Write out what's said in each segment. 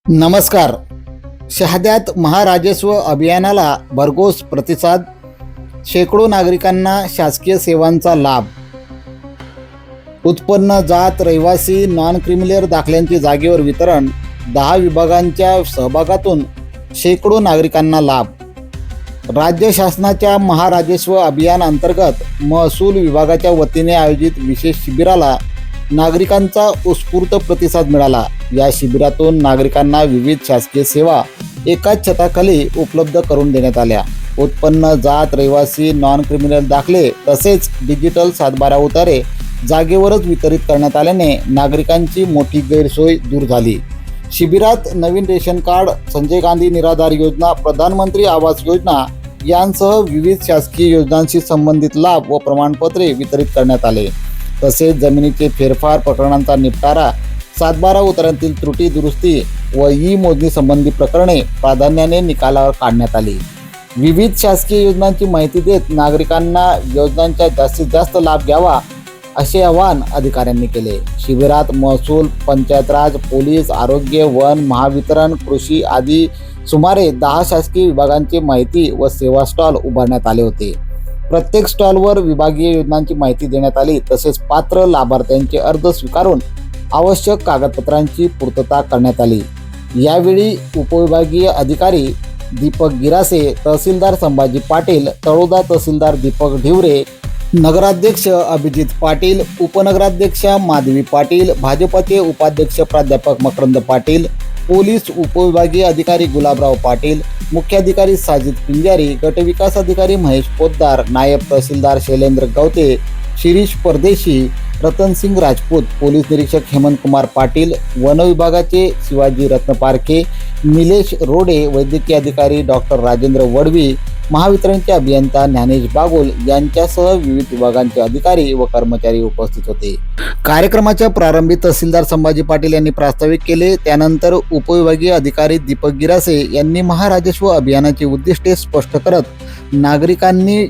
नमस्कार. शहाद्यात महाराजस्व अभियानाला भरघोस प्रतिसाद. शेकडो नागरिकांना शासकीय सेवांचा लाभ. उत्पन्न, जात, रहिवासी, नॉन क्रिमिनल दाखल्यांची जागेवर वितरण. 10 विभागांच्या सहभागातून शेकडो नागरिकांना लाभ. राज्य शासनाच्या महाराजस्व अभियान अंतर्गत महसूल विभागाच्या वतीने आयोजित विशेष शिबिराला नागरिकांचा उत्स्फूर्त प्रतिसाद मिळाला. या शिबिरातून नागरिकांना विविध शासकीय सेवा एकाच छताखाली उपलब्ध करून देण्यात आल्या. उत्पन्न, जात, रहिवासी, नॉन क्रिमिनल दाखले तसेच डिजिटल सातबारा उतारे जागेवरच वितरित करण्यात आल्याने नागरिकांची मोठी गैरसोय दूर झाली. शिबिरात नवीन रेशन कार्ड, संजय गांधी निराधार योजना, प्रधानमंत्री आवास योजना यांसह विविध शासकीय योजनांशी संबंधित लाभ व प्रमाणपत्रे वितरित करण्यात आले. तसेच जमिनीचे फेरफार प्रकरणांचा निपटारा, सातबारा उताऱ्यांतील त्रुटी दुरुस्ती व ई मोजणी संबंधी प्रकरणे प्राधान्याने निकालावर काढण्यात आली. विविध शासकीय योजनांची माहिती देत नागरिकांना योजनांचा जास्तीत जास्त लाभ घ्यावा असे आवाहन अधिकाऱ्यांनी केले. शिबिरात महसूल, पंचायत राज, पोलीस, आरोग्य, वन, महावितरण, कृषी आदी सुमारे 10 शासकीय विभागांची माहिती व सेवा स्टॉल उभारण्यात आले होते. प्रत्येक स्टॉलवर विभागीय योजनांची माहिती देण्यात आली. तसेच पात्र लाभार्थ्यांचे अर्ज स्वीकारून आवश्यक कागदपत्रांची पूर्तता करण्यात आली. यावेळी उपविभागीय अधिकारी दीपक गिरासे, तहसीलदार संभाजी पाटील, तळोदा तहसीलदार दीपक ढिवरे, नगराध्यक्ष अभिजित पाटील, उपनगराध्यक्षा माधवी पाटील, भाजपचे उपाध्यक्ष प्राध्यापक मकरंद पाटील, पोलीस उपविभागीय अधिकारी गुलाबराव पाटील, मुख्याधिकारी साजिद पिंजारी, गटविकास अधिकारी महेश पोद्दार, नायब तहसीलदार शैलेंद्र गवते, शिरीष परदेशी, रतनसिंग राजपूत, पोलीस निरीक्षक हेमंत कुमार पाटील, वन विभागाचे शिवाजी रत्नपारखे, निलेश रोडे, वैद्यकीय अधिकारी डॉक्टर राजेंद्र वडवी, महावितरणचे अभियंता ज्ञानेश बागोल यांच्यासह विविध विभागांचे अधिकारी व कर्मचारी उपस्थित होते. कार्यक्रमाच्या प्रारंभी तहसीलदार संभाजी पाटील यांनी प्रास्ताविक केले. त्यानंतर उपविभागीय अधिकारी दीपक गिरासे यांनी महाराजस्व अभियानाची उद्दिष्टे स्पष्ट करत नागरिकांनी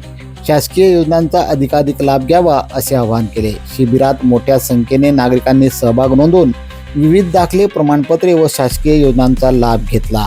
शासकीय योजनांचा अधिकाधिक लाभ घ्यावा असे आवाहन केले. शिबिरात मोठ्या संख्येने नागरिकांनी सहभाग नोंदवून विविध दाखले, प्रमाणपत्रे व शासकीय योजनांचा लाभ घेतला.